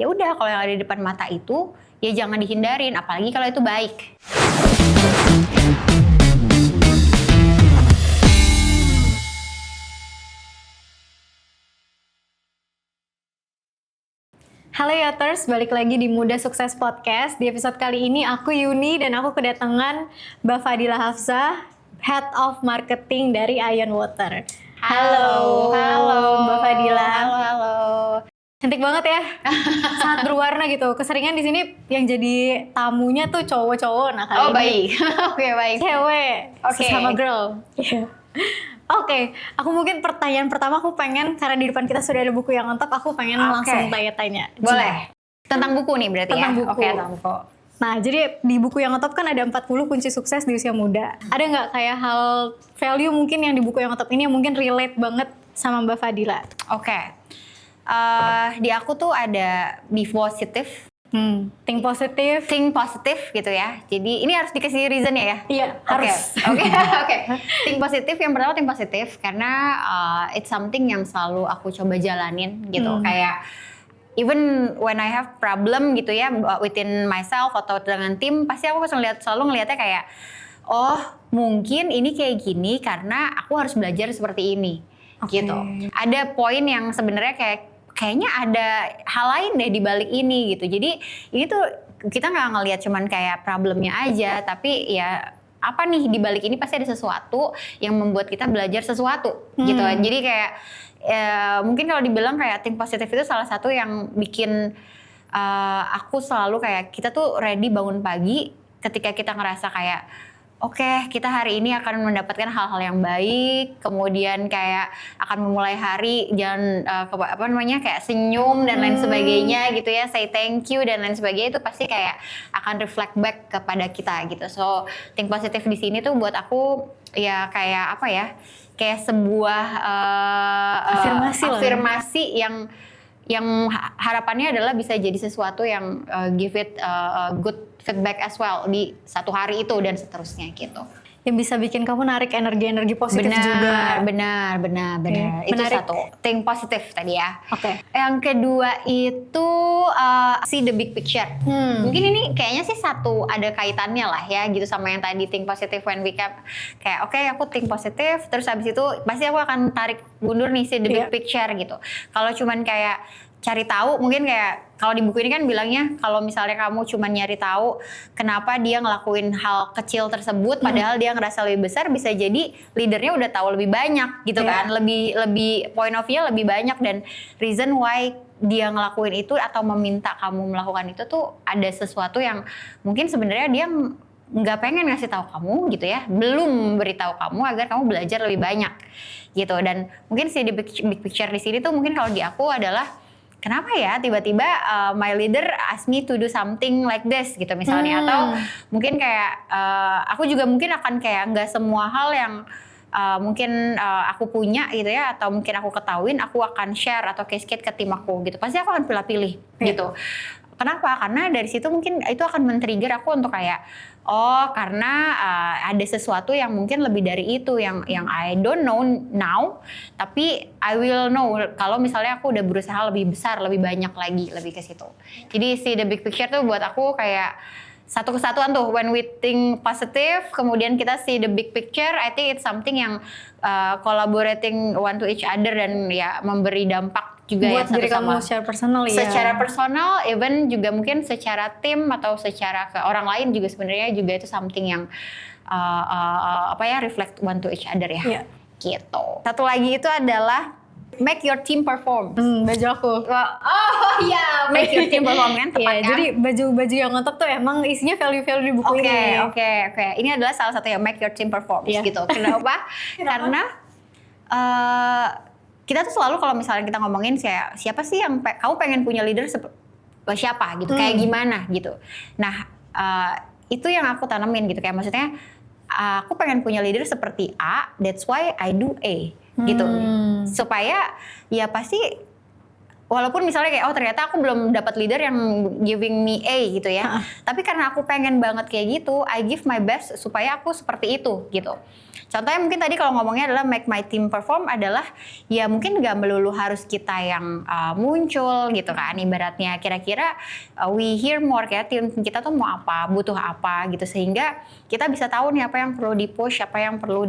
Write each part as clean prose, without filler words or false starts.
ya udah kalau yang ada di depan mata itu ya jangan dihindarin, apalagi kalau itu baik. Halo Yoters, balik lagi di Muda Sukses Podcast. Di episode kali ini aku Yuni dan aku kedatangan Mbak Fadila Hafsah, Head of Marketing dari Ion Water. Halo Mbak Fadila. Halo. Cantik banget ya, sangat berwarna gitu. Keseringan di sini yang jadi tamunya tuh cowok-cowok. Nah kali ini Baik. Oke, baik. cewek, Oke. sesama girl. Oke, aku mungkin pertanyaan pertama aku pengen, karena di depan kita sudah ada buku yang lengkap, aku pengen langsung tanya-tanya. Boleh. Tentang buku nih berarti Tentang ya? buku. Oke, tentang buku. Nah, jadi di buku yang top kan ada 40 kunci sukses di usia muda. Ada nggak kayak hal value mungkin yang di buku yang top ini yang mungkin relate banget sama Mbak Fadila? Oke. Di aku tuh ada be positive, Think positive. think positive gitu ya. Jadi ini harus dikasih reason ya? Iya, harus. Oke. Think positive, yang pertama think positive karena it's something yang selalu aku coba jalanin gitu. Kayak even when I have problem gitu ya within myself atau dengan tim, pasti aku selalu ngelihatnya kayak oh mungkin ini kayak gini karena aku harus belajar seperti ini gitu. Ada poin yang sebenarnya kayaknya ada hal lain deh di balik ini gitu. Jadi ini tuh kita nggak ngelihat cuman kayak problemnya aja, tapi ya apa nih di balik ini pasti ada sesuatu yang membuat kita belajar sesuatu gitu. Jadi kayak mungkin kalau dibilang kayak think positive itu salah satu yang bikin aku selalu kayak kita tuh ready bangun pagi ketika kita ngerasa kayak oke, kita hari ini akan mendapatkan hal-hal yang baik, kemudian kayak akan memulai hari jangan kayak senyum dan lain sebagainya gitu ya, say thank you dan lain sebagainya, itu pasti kayak akan reflect back kepada kita gitu. So think positive di sini tuh buat aku ya kayak apa ya, kayak sebuah afirmasi yang harapannya adalah bisa jadi sesuatu yang give it good feedback as well di satu hari itu dan seterusnya gitu. Yang bisa bikin kamu narik energi-energi positif juga. Benar. Itu menarik. satu. Think positif tadi ya. Oke. Yang kedua itu see the big picture. Mungkin ini kayaknya sih satu ada kaitannya lah ya gitu sama yang tadi think positive when we kayak oke, aku think positif, terus habis itu pasti aku akan tarik mundur nih see the big picture gitu. Kalau cuman kayak cari tahu, mungkin kayak kalau di buku ini kan bilangnya kalau misalnya kamu cuma nyari tahu kenapa dia ngelakuin hal kecil tersebut padahal dia ngerasa lebih besar, bisa jadi leadernya udah tahu lebih banyak gitu kan, lebih point of view lebih banyak, dan reason why dia ngelakuin itu atau meminta kamu melakukan itu tuh ada sesuatu yang mungkin sebenarnya dia nggak pengen ngasih tahu kamu gitu ya, belum beritahu kamu agar kamu belajar lebih banyak gitu. Dan mungkin si big picture di sini tuh mungkin kalau di aku adalah kenapa ya tiba-tiba my leader ask me to do something like this gitu misalnya, atau mungkin kayak aku juga mungkin akan kayak nggak semua hal yang mungkin aku punya gitu ya, atau mungkin aku ketahuin aku akan share atau cascade ke tim aku gitu, pasti aku akan pilih-pilih gitu. Kenapa? Karena dari situ mungkin itu akan men-trigger aku untuk kayak karena ada sesuatu yang mungkin lebih dari itu yang I don't know now, tapi I will know kalau misalnya aku udah berusaha lebih besar, lebih banyak lagi, lebih ke situ. Jadi si the big picture tuh buat aku kayak satu kesatuan tuh, when we think positive, kemudian kita see the big picture, I think it's something yang collaborating one to each other dan ya memberi dampak juga buat ya diri kamu secara personal ya. Secara personal, even juga mungkin secara tim atau secara ke orang lain juga sebenarnya juga itu something yang reflect one to each other ya. Gitu. Satu lagi itu adalah make your team perform. Baju aku. Make your team perform kan tepat kan? Jadi baju-baju yang ngetop tuh emang isinya value-value di buku ini. Oke. Ini adalah salah satu yang make your team perform gitu. Kenapa? Karena kita tuh selalu kalau misalnya kita ngomongin siapa sih yang kamu pengen punya leader siapa gitu, kayak gimana gitu. Nah itu yang aku tanemin gitu, kayak maksudnya aku pengen punya leader seperti A, that's why I do A gitu, supaya ya pasti walaupun misalnya kayak oh ternyata aku belum dapat leader yang giving me A gitu ya. Tapi karena aku pengen banget kayak gitu, I give my best supaya aku seperti itu gitu. Contohnya mungkin tadi kalau ngomongnya adalah make my team perform adalah ya mungkin gak melulu harus kita yang muncul gitu kan. Ibaratnya kira-kira we hear more kayak tim kita tuh mau apa, butuh apa gitu sehingga kita bisa tahu nih apa yang perlu di push, apa yang perlu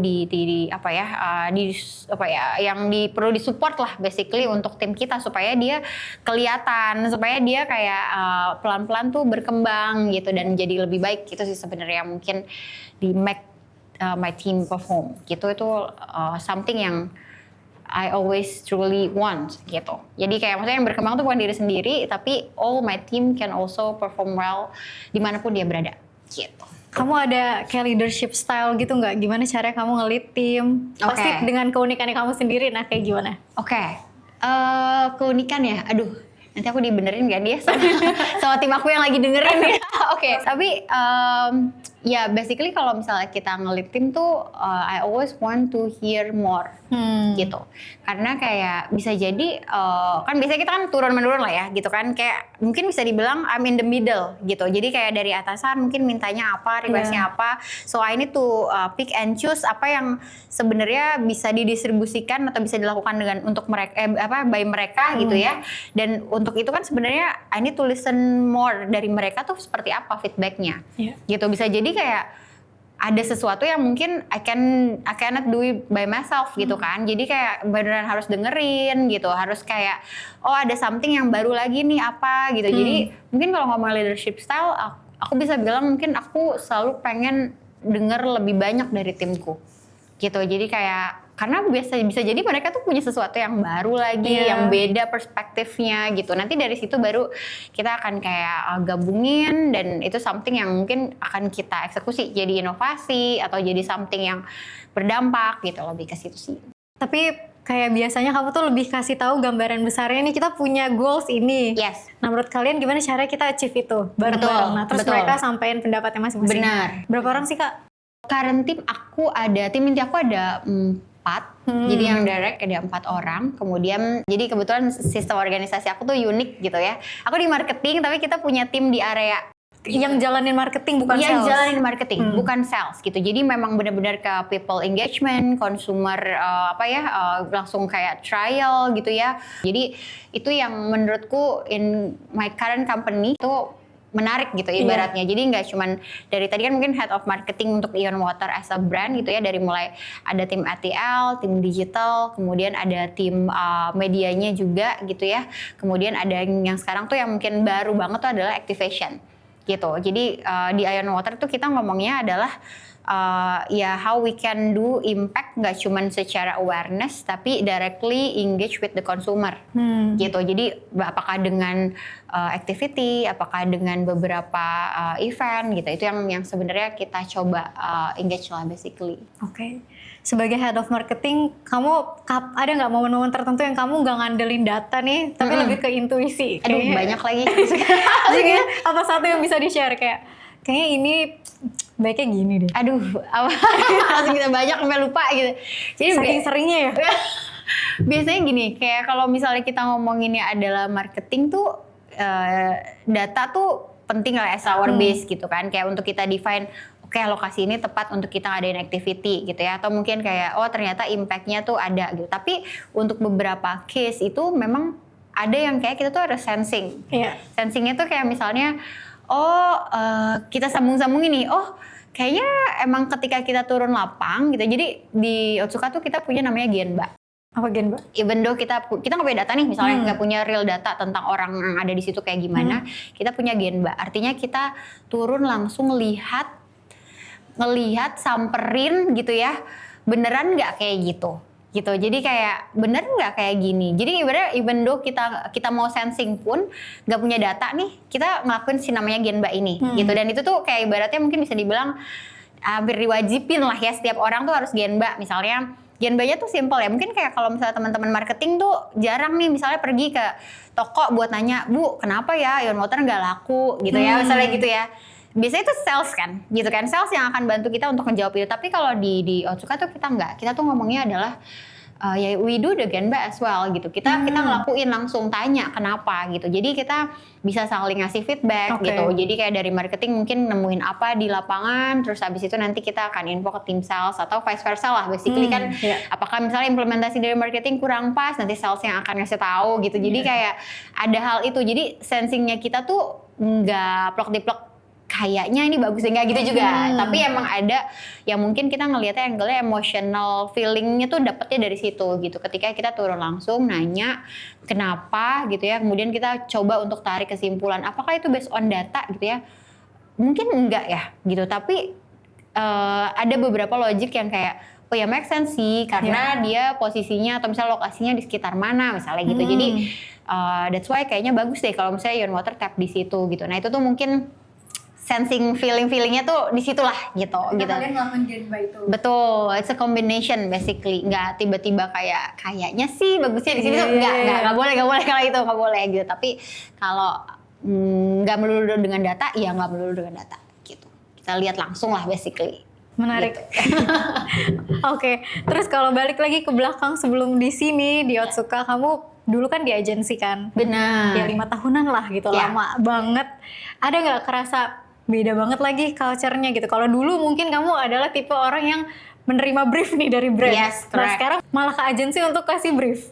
perlu disupport lah basically untuk tim kita supaya dia kelihatan, supaya dia kayak pelan-pelan tuh berkembang gitu dan jadi lebih baik gitu sih sebenarnya mungkin di make my team perform gitu itu something yang I always truly want gitu. Jadi kayak maksudnya yang berkembang tuh bukan diri sendiri tapi all my team can also perform well dimanapun dia berada gitu. Kamu ada kayak leadership style gitu nggak? Gimana caranya kamu nge-lead tim? Pasti dengan keunikannya kamu sendiri, nah kayak gimana? Keunikan ya, aduh nanti aku dibenerin gak dia sama tim aku yang lagi dengerin ya. Tapi ya basically kalau misalnya kita nge-lead tim tuh I always want to hear more gitu. Karena kayak bisa jadi kan biasanya kita kan turun-menurun lah ya gitu kan. Kayak mungkin bisa dibilang I'm in the middle gitu. Jadi kayak dari atasan mungkin mintanya apa, requestnya apa. So I need to pick and choose apa yang sebenarnya bisa didistribusikan atau bisa dilakukan dengan untuk mereka by mereka gitu ya. Dan untuk itu kan sebenarnya I need to listen more dari mereka tuh seperti apa feedbacknya gitu. Bisa jadi kayak ada sesuatu yang mungkin I cannot do it by myself gitu kan. Jadi kayak beneran harus dengerin gitu. Harus kayak oh ada something yang baru lagi nih apa gitu. Jadi mungkin kalau ngomong leadership style aku bisa bilang mungkin aku selalu pengen denger lebih banyak dari timku gitu. Jadi kayak karena bisa jadi mereka tuh punya sesuatu yang baru lagi, yang beda perspektifnya gitu. Nanti dari situ baru kita akan kayak gabungin dan itu something yang mungkin akan kita eksekusi jadi inovasi atau jadi something yang berdampak gitu, lebih ke situ sih. Tapi kayak biasanya kamu tuh lebih kasih tahu gambaran besarnya nih kita punya goals ini. Yes. Nah menurut kalian gimana cara kita achieve itu bareng-bareng? Nah terus mereka sampein pendapatnya masing-masing. Benar. Berapa orang sih Kak? Current tim inti aku ada 4. Jadi yang direct ada 4 orang. Kemudian jadi kebetulan sistem organisasi aku tuh unik gitu ya. Aku di marketing tapi kita punya tim di area yang jalanin marketing bukan sales. Yang jalanin marketing bukan sales gitu. Jadi memang benar-benar ke people engagement, consumer langsung kayak trial gitu ya. Jadi itu yang menurutku in my current company itu menarik gitu ibaratnya. Jadi nggak cuman dari tadi kan mungkin head of marketing untuk Ion Water as a brand gitu ya, dari mulai ada tim ATL, tim digital, kemudian ada tim medianya juga gitu ya. Kemudian ada yang sekarang tuh yang mungkin baru banget tuh adalah activation gitu. Jadi di Ion Water tuh kita ngomongnya adalah how we can do impact nggak cuman secara awareness tapi directly engage with the consumer gitu. Jadi apakah dengan activity, apakah dengan beberapa event gitu, itu yang sebenarnya kita coba engage lah basically. Oke. Sebagai head of marketing, kamu ada nggak momen-momen tertentu yang kamu nggak ngandelin data nih, tapi lebih ke intuisi? Aduh banyak lagi. Jadi apa satu yang bisa di-share kayaknya ini baiknya gini deh. Aduh, langsung kita banyak sampai lupa gitu. Jadi saking-seringnya ya. Biasanya gini, kayak kalau misalnya kita ngomonginnya adalah marketing tuh data tuh penting lah as our base gitu kan. Kayak untuk kita define oke, lokasi ini tepat untuk kita ngadain activity gitu ya. Atau mungkin kayak oh ternyata impact-nya tuh ada gitu. Tapi untuk beberapa case itu memang ada yang kayak kita tuh ada sensing. Sensingnya tuh kayak misalnya kita sambung-sambungin nih, kayaknya emang ketika kita turun lapang gitu, jadi di Otsuka tuh kita punya namanya Genba. Apa Genba? Even though kita nggak punya data nih, misalnya nggak punya real data tentang orang yang ada di situ kayak gimana, kita punya Genba. Artinya kita turun langsung ngelihat, samperin gitu ya, beneran nggak kayak gitu. Jadi kayak bener nggak kayak gini. Jadi ibaratnya even though kita mau sensing pun nggak punya data nih, kita ngelakuin si namanya Genba ini gitu. Dan itu tuh kayak ibaratnya mungkin bisa dibilang hampir diwajibin lah ya, setiap orang tuh harus Genba. Misalnya Genbanya tuh simple ya, mungkin kayak kalau misalnya teman-teman marketing tuh jarang nih misalnya pergi ke toko buat nanya, Bu kenapa ya Ion Water nggak laku gitu ya, misalnya gitu ya. Biasanya itu sales kan, gitu kan, sales yang akan bantu kita untuk menjawab itu. Tapi kalau di Otsuka tuh kita nggak, kita tuh ngomongnya adalah ya we do the Genba as well gitu. Kita ngelakuin langsung tanya kenapa gitu. Jadi kita bisa saling ngasih feedback gitu. Jadi kayak dari marketing mungkin nemuin apa di lapangan, terus habis itu nanti kita akan info ke tim sales atau vice versa lah. Basically kan apakah misalnya implementasi dari marketing kurang pas, nanti sales yang akan ngasih tahu gitu. Jadi kayak ada hal itu. Jadi sensingnya kita tuh nggak plok-diplok kayaknya ini bagus enggak gitu juga. Tapi emang ada yang mungkin kita ngelihatnya angle-nya emotional feelingnya tuh dapetnya dari situ gitu. Ketika kita turun langsung nanya kenapa gitu ya. Kemudian kita coba untuk tarik kesimpulan apakah itu based on data gitu ya. Mungkin enggak ya gitu. Tapi ada beberapa logic yang kayak oh ya make sense sih karena dia posisinya atau misalnya lokasinya di sekitar mana misalnya gitu. Jadi that's why kayaknya bagus deh kalau misalnya Ion Water tap di situ gitu. Nah itu tuh mungkin sensing feelingnya tuh di situlah gitu. Kalian ngelakuin Genba itu. Betul, it's a combination basically. Nggak tiba-tiba kayaknya sih bagusnya di sini tuh nggak boleh kalau itu nggak boleh gitu. Tapi kalau nggak melulu dengan data, ya nggak melulu dengan data gitu. Kita lihat langsung lah basically. Menarik. Gitu. Oke, terus kalau balik lagi ke belakang sebelum di sini di Otsuka, kamu dulu kan di agensi kan? Benar. Ya 5 tahunan lah gitu, lama banget. Ada nggak kerasa beda banget lagi culture-nya gitu? Kalau dulu mungkin kamu adalah tipe orang yang menerima brief nih dari brand. Yes, nah correct. sekarang malah ke agensi untuk kasih brief.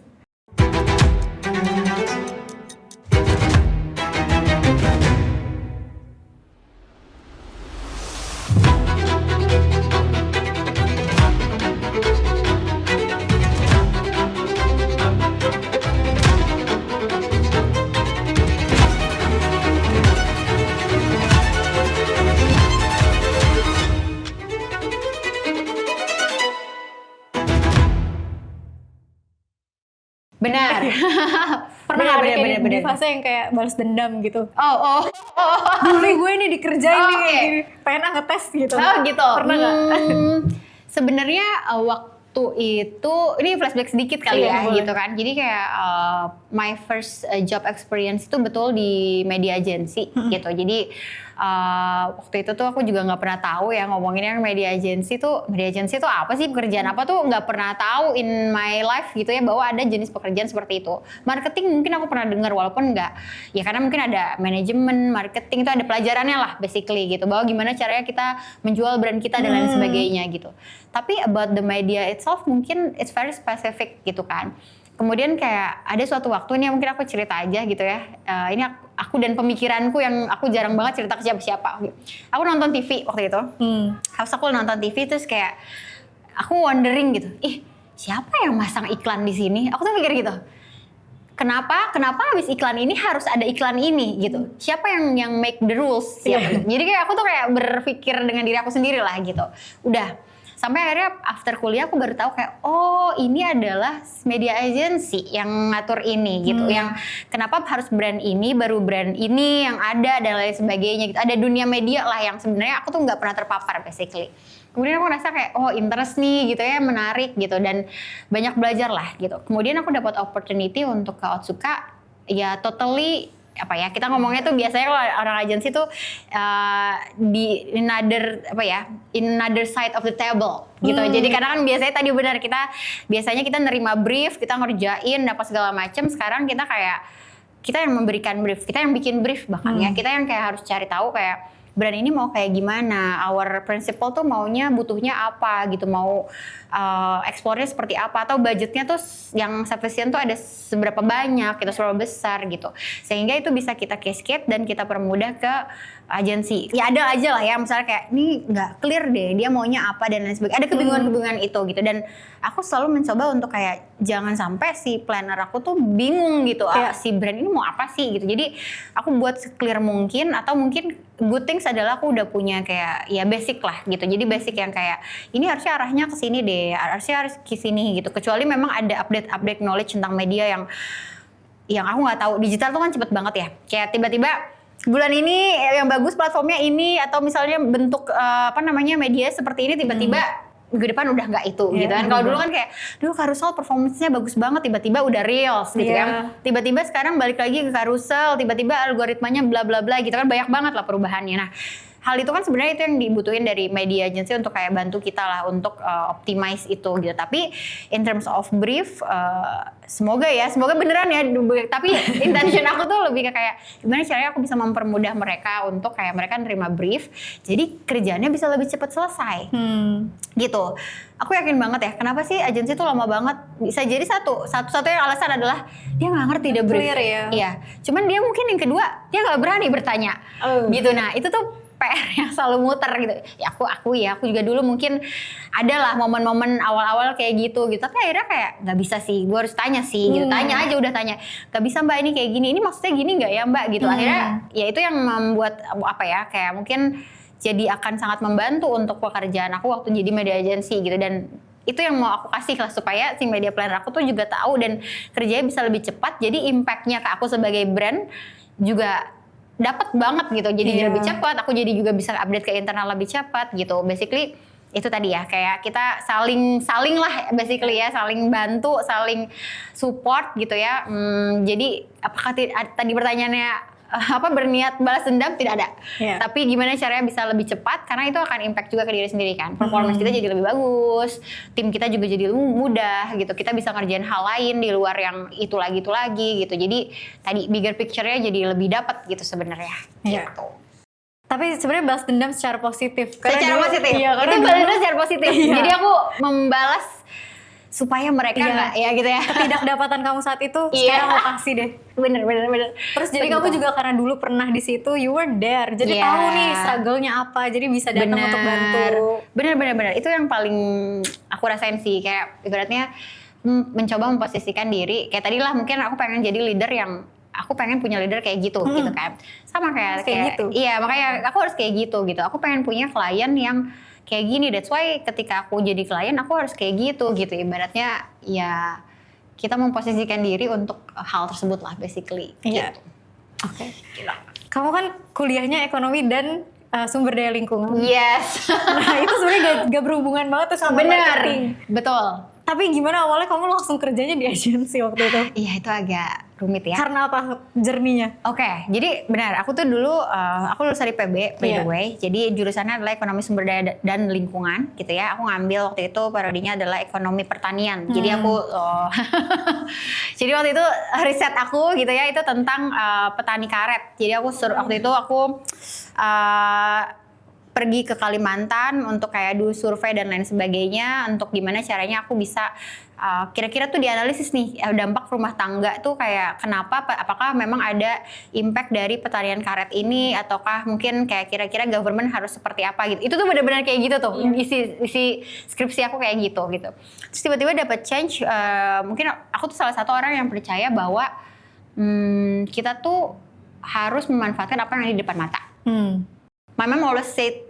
Benar. Pernah Benar, ada kayak benar, di benar. fase yang kayak balas dendam gitu. Oh. Dulu gue nih dikerjain nih kayak Oke. gini. Pengen ngetes gitu. Oh gitu. Pernah nggak? Sebenarnya waktu itu ini flashback sedikit kali Iya, ya boleh. gitu kan. Jadi kayak my first job experience itu betul di media agency gitu. Jadi waktu itu tuh aku juga nggak pernah tahu ya ngomonginnya media agency tuh apa sih, pekerjaan apa tuh nggak pernah tahu in my life gitu ya, bahwa ada jenis pekerjaan seperti itu. Marketing mungkin aku pernah dengar walaupun nggak ya, karena mungkin ada manajemen marketing itu ada pelajarannya lah basically gitu, bahwa gimana caranya kita menjual brand kita dan lain sebagainya gitu. Tapi about the media itself mungkin it's very specific gitu kan. Kemudian kayak ada suatu waktu, ini mungkin aku cerita aja gitu ya. Ini aku dan pemikiranku yang aku jarang banget cerita ke siapa-siapa. Aku nonton TV waktu itu. Harus aku nonton TV terus kayak aku wondering gitu. Siapa yang masang iklan di sini? Aku tuh mikir gitu. Kenapa habis iklan ini harus ada iklan ini gitu? Siapa yang make the rules? Siapa? Jadi kayak aku tuh kayak berpikir dengan diri aku sendiri lah gitu. Udah. Sampai akhirnya after kuliah aku baru tahu kayak oh ini adalah media agency yang ngatur ini gitu. Yang kenapa harus brand ini baru brand ini yang ada dan lain sebagainya gitu. Ada dunia media lah yang sebenarnya aku tuh nggak pernah terpapar basically. Kemudian aku ngerasa kayak oh interest nih gitu ya, menarik gitu dan banyak belajar lah gitu. Kemudian aku dapat opportunity untuk ke Otsuka, ya totally apa ya, kita ngomongnya tuh biasanya kalau orang agensi tuh di another side of the table gitu. Jadi karena kan biasanya tadi benar biasanya kita nerima brief, kita ngerjain apa segala macam. Sekarang kita kayak kita yang memberikan brief, kita yang bikin brief bahkan ya, kita yang kayak harus cari tahu kayak brand ini mau kayak gimana, our principal tuh maunya butuhnya apa gitu, mau eksplornya seperti apa, atau budgetnya tuh yang sufficient tuh ada seberapa banyak, kita seberapa besar gitu, sehingga itu bisa kita cascade dan kita permudah ke agensi. Ya ada aja lah ya, misalnya kayak ini nggak clear deh dia maunya apa dan lain sebagainya, ada kebingungan-kebingungan itu gitu. Dan aku selalu mencoba untuk kayak jangan sampai si planner aku tuh bingung gitu, si brand ini mau apa sih gitu. Jadi aku buat se-clear mungkin, atau mungkin good things adalah aku udah punya kayak ya basic lah gitu. Jadi basic yang kayak ini harusnya arahnya ke sini deh, harusnya harus ke sini gitu. Kecuali memang ada update knowledge tentang media yang aku nggak tahu. Digital tuh kan cepet banget ya. Kayak tiba-tiba bulan ini yang bagus platformnya ini, atau misalnya bentuk media seperti ini, tiba-tiba minggu depan udah nggak itu gitu kan. Kalau dulu kan kayak dulu Carousel performance-nya bagus banget, tiba-tiba udah Reels gitu kan. Tiba-tiba sekarang balik lagi ke Carousel, tiba-tiba algoritmanya bla bla bla gitu kan, banyak banget lah perubahannya. Nah, hal itu kan sebenarnya itu yang dibutuhin dari media agency untuk kayak bantu kita lah untuk optimize itu gitu. Tapi in terms of brief, semoga beneran ya. Tapi intention aku tuh lebih ke kayak gimana caranya aku bisa mempermudah mereka untuk kayak mereka nerima brief, jadi kerjaannya bisa lebih cepat selesai. Gitu. Aku yakin banget ya, kenapa sih agensi tuh lama banget? Bisa jadi satu-satunya alasan adalah dia nggak ngerti the brief. Clear ya. Iya. Cuman dia mungkin yang kedua dia nggak berani bertanya. Gitu. Nah itu tuh PR yang selalu muter gitu. Ya aku juga dulu mungkin ada lah momen-momen awal-awal kayak gitu. Tapi akhirnya kayak nggak bisa sih, gue harus tanya sih gitu. Tanya aja udah tanya. Gak bisa mbak ini kayak gini, ini maksudnya gini nggak ya mbak gitu. Akhirnya ya itu yang membuat apa ya kayak mungkin jadi akan sangat membantu untuk pekerjaan aku waktu jadi media agency gitu. Dan itu yang mau aku kasih lah supaya si media planner aku tuh juga tahu dan kerjanya bisa lebih cepat. Jadi impactnya ke aku sebagai brand juga dapat banget gitu. Jadi lebih cepat. Aku jadi juga bisa update ke internal lebih cepat gitu. Basically itu tadi ya kayak kita saling lah basically ya, saling bantu, saling support gitu ya. Jadi apakah tadi pertanyaannya berniat balas dendam? Tidak ada. Tapi gimana caranya bisa lebih cepat, karena itu akan impact juga ke diri sendiri kan. Performance kita jadi lebih bagus, tim kita juga jadi lebih mudah gitu. Kita bisa ngerjain hal lain di luar yang itu lagi gitu. Jadi tadi bigger picture-nya jadi lebih dapat gitu sebenarnya. Gitu. Tapi sebenarnya balas dendam secara positif. Secara positif. Iya, itu balas dendam secara positif. Jadi aku membalas supaya mereka nggak ya gitu ya. Ketidakdapatan kamu saat itu sekarang aku kasih deh. Bener. Terus jadi kamu juga karena dulu pernah di situ, you were there. Jadi tahu nih struggle-nya apa. Jadi bisa datang untuk bantu. Bener. Itu yang paling aku rasain sih. Kayak ibaratnya mencoba memposisikan diri. Kayak tadi lah mungkin aku pengen jadi leader yang aku pengen punya leader kayak gitu gitu kan. Sama kayak gitu. Iya, makanya aku harus kayak gitu. Aku pengen punya klien yang kayak gini. That's why ketika aku jadi klien aku harus kayak gitu. Ibaratnya ya kita memposisikan diri untuk hal tersebut lah basically. Gitu. Oke. Kamu kan kuliahnya ekonomi dan sumber daya lingkungan. Yes. Nah itu sebenarnya gak berhubungan banget tuh sama marketing. Betul. Tapi gimana awalnya kamu langsung kerjanya di agensi waktu itu? Iya itu agak rumit ya. Karena apa journey-nya? Oke, jadi benar. Aku tuh dulu aku lulus dari PB by the way. Jadi jurusannya adalah ekonomi sumber daya dan lingkungan gitu ya. Aku ngambil waktu itu prodinya adalah ekonomi pertanian. Jadi aku jadi waktu itu riset aku gitu ya itu tentang petani karet. Jadi aku waktu itu aku pergi ke Kalimantan untuk kayak do survei dan lain sebagainya untuk gimana caranya aku bisa kira-kira tuh dianalisis nih dampak rumah tangga tuh kayak kenapa, apakah memang ada impact dari pertanian karet ini ataukah mungkin kayak kira-kira government harus seperti apa gitu. Itu tuh benar-benar kayak gitu tuh isi skripsi aku kayak gitu. Terus tiba-tiba dapat change, mungkin aku tuh salah satu orang yang percaya bahwa kita tuh harus memanfaatkan apa yang ada di depan mata. My mom always said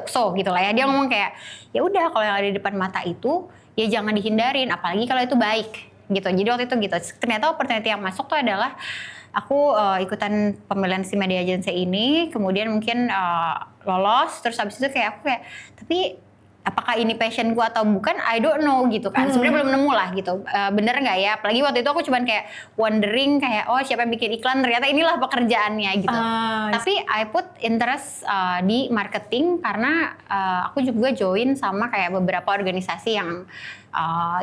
so gitu lah ya. Dia ngomong kayak ya udah kalau yang ada di depan mata itu ya jangan dihindarin, apalagi kalau itu baik gitu. Jadi waktu itu gitu. Ternyata opportunity yang masuk tuh adalah aku ikutan pemilihan si media agency ini, kemudian mungkin lolos, terus habis itu kayak aku kayak tapi apakah ini passion gue atau bukan, I don't know gitu kan. Sebenarnya belum nemu lah gitu. Bener nggak ya? Apalagi waktu itu aku cuman kayak wondering kayak oh siapa yang bikin iklan, ternyata inilah pekerjaannya gitu. Tapi I put interest di marketing karena aku juga join sama kayak beberapa organisasi yang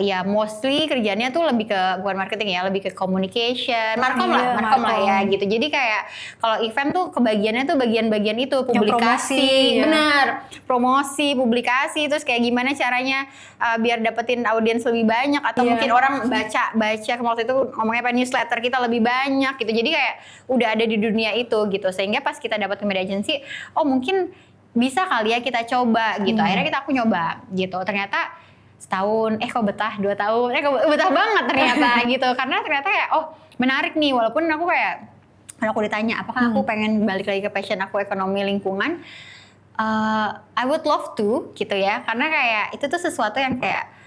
ya mostly kerjanya tuh lebih ke bukan marketing ya, lebih ke communication, markom lah ya gitu. Jadi kayak kalau event tuh kebagiannya tuh bagian-bagian itu publikasi, promosi, publikasi, terus kayak gimana caranya biar dapetin audiens lebih banyak atau mungkin orang baca waktu itu ngomongnya apa newsletter kita lebih banyak gitu. Jadi kayak udah ada di dunia itu gitu. Sehingga pas kita dapet media agency, oh mungkin bisa kali ya kita coba gitu. Akhirnya aku nyoba gitu. Ternyata setahun, kok betah 2 tahun, kok betah banget ternyata gitu. Karena ternyata kayak, oh menarik nih, walaupun aku kayak, kalau aku ditanya, apakah aku pengen balik lagi ke passion aku ekonomi lingkungan, I would love to gitu ya. Karena kayak itu tuh sesuatu yang kayak,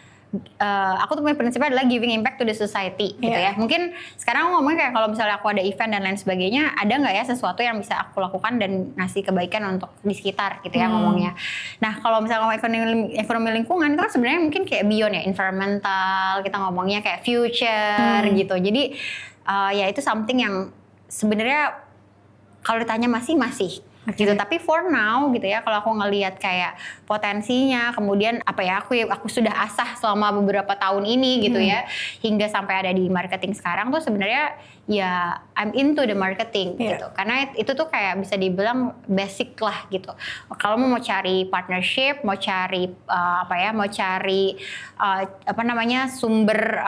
aku tuh punya prinsipnya adalah giving impact to the society gitu ya. Mungkin sekarang aku ngomongnya kayak kalau misalnya aku ada event dan lain sebagainya, ada nggak ya sesuatu yang bisa aku lakukan dan ngasih kebaikan untuk di sekitar gitu ya ngomongnya. Nah kalau misalnya ekonomi lingkungan itu kan sebenarnya mungkin kayak beyond ya, environmental, kita ngomongnya kayak future gitu. Jadi ya itu something yang sebenarnya Kalau ditanya masih gitu. Tapi for now gitu ya, kalau aku ngelihat kayak potensinya, kemudian apa ya, aku sudah asah selama beberapa tahun ini gitu ya, hingga sampai ada di marketing sekarang tuh sebenarnya ya I'm into the marketing gitu. Karena itu tuh kayak bisa dibilang basic lah gitu. Kalau mau cari partnership, mau cari mau cari sumber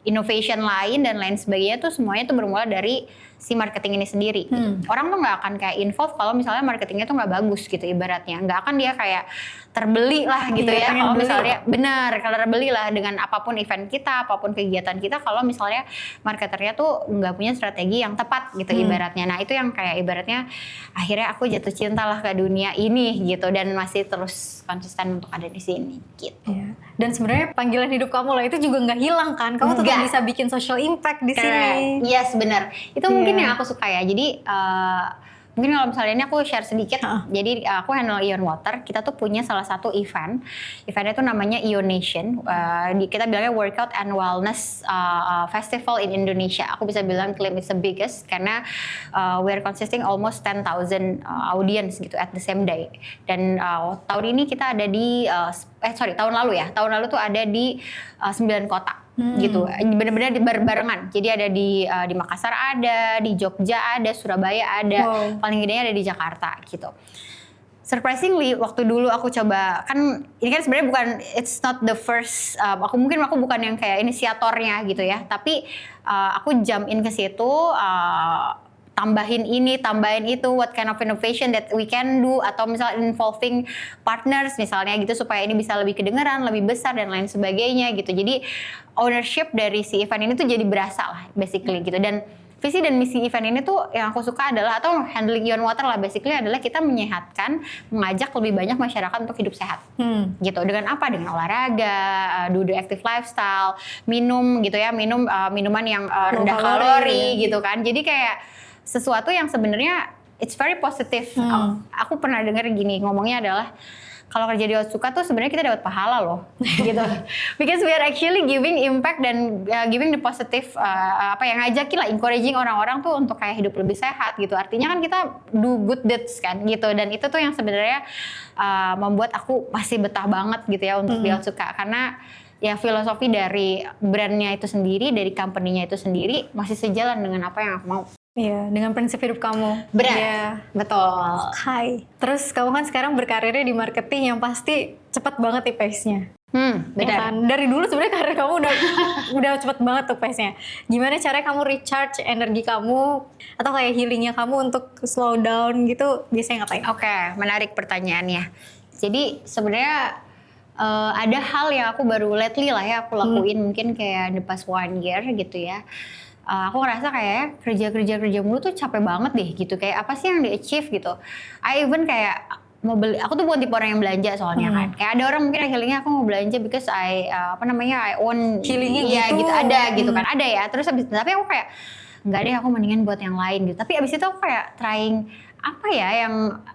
innovation lain dan lain sebagainya tuh semuanya tuh bermula dari si marketing ini sendiri. Gitu. Orang tuh nggak akan kayak involve kalau misalnya marketingnya tuh nggak bagus gitu ibaratnya. Nggak akan dia kayak terbeli lah gitu ya. Kalau misalnya benar, kalau terbeli lah dengan apapun event kita, apapun kegiatan kita, kalau misalnya marketernya tuh nggak punya strategi yang tepat gitu ibaratnya. Nah itu yang kayak ibaratnya akhirnya aku jatuh cinta lah ke dunia ini gitu dan masih terus konsisten untuk ada di sini gitu. Dan sebenarnya panggilan hidup kamu lah itu juga nggak hilang kan? Kamu tetap bisa bikin social impact di sini. Yes, benar. Itu mungkin yang aku suka ya. Jadi mungkin kalau misalnya ini aku share sedikit. Jadi aku handle Ion Water. Kita tuh punya salah satu event. Eventnya tuh namanya Ion Nation. Kita bilangnya Workout and Wellness Festival in Indonesia. Aku bisa bilang claim it's the biggest karena we are consisting almost 10,000 audience gitu at the same day. Dan tahun ini kita ada di tahun lalu ya. Tahun lalu tuh ada di 9 kota. Gitu, benar-benar berbarengan. Jadi ada di Makassar ada, di Jogja ada, Surabaya ada, paling gedenya ada di Jakarta gitu. Surprisingly, waktu dulu aku coba, kan ini kan sebenarnya bukan, it's not the first, aku bukan yang kayak inisiatornya gitu ya, tapi aku jump in ke situ, tambahin ini, tambahin itu, what kind of innovation that we can do, atau misalnya involving partners misalnya gitu, supaya ini bisa lebih kedengeran, lebih besar dan lain sebagainya gitu. Jadi ownership dari si event ini tuh jadi berasa lah basically gitu. Dan visi dan misi event ini tuh yang aku suka adalah, atau handling Ion Water lah basically adalah kita menyehatkan, mengajak lebih banyak masyarakat untuk hidup sehat gitu. Dengan apa? Dengan olahraga, do the active lifestyle, minum gitu ya, minuman yang rendah kalori gitu kan. Jadi kayak sesuatu yang sebenarnya it's very positive. Aku pernah dengar gini, ngomongnya adalah kalau kerja di Otsuka tuh sebenarnya kita dapat pahala loh, gitu. Because we are actually giving impact dan giving the positive, ngajakin lah, encouraging orang-orang tuh untuk kayak hidup lebih sehat gitu. Artinya kan kita do good deeds kan gitu. Dan itu tuh yang sebenarnya membuat aku masih betah banget gitu ya untuk di Otsuka, karena ya filosofi dari brandnya itu sendiri, dari company-nya itu sendiri masih sejalan dengan apa yang aku mau. Iya, dengan prinsip hidup kamu. Benar, ya. Betul. Hai. Terus kamu kan sekarang berkarirnya di marketing yang pasti cepat banget nih pace-nya. Benar. Ya kan? Dari dulu sebenarnya karir kamu udah cepet banget tuh pace-nya. Gimana caranya kamu recharge energi kamu atau kayak healingnya kamu untuk slow down gitu, biasanya ngapain? Oke, menarik pertanyaannya. Jadi sebenarnya ada hal yang aku baru lately lah ya aku lakuin, mungkin kayak the past 1 year gitu ya. Aku ngerasa kayak kerja mulu tuh capek banget deh gitu. Kayak apa sih yang di-achieve gitu. I even kayak mau beli, aku tuh bukan tipe orang yang belanja soalnya kan. Kayak ada orang mungkin healingnya aku mau belanja because I own healingnya gitu ada gitu kan. Ada ya. Terus tapi aku kayak enggak deh, aku mendingan buat yang lain gitu. Tapi abis itu aku kayak trying apa ya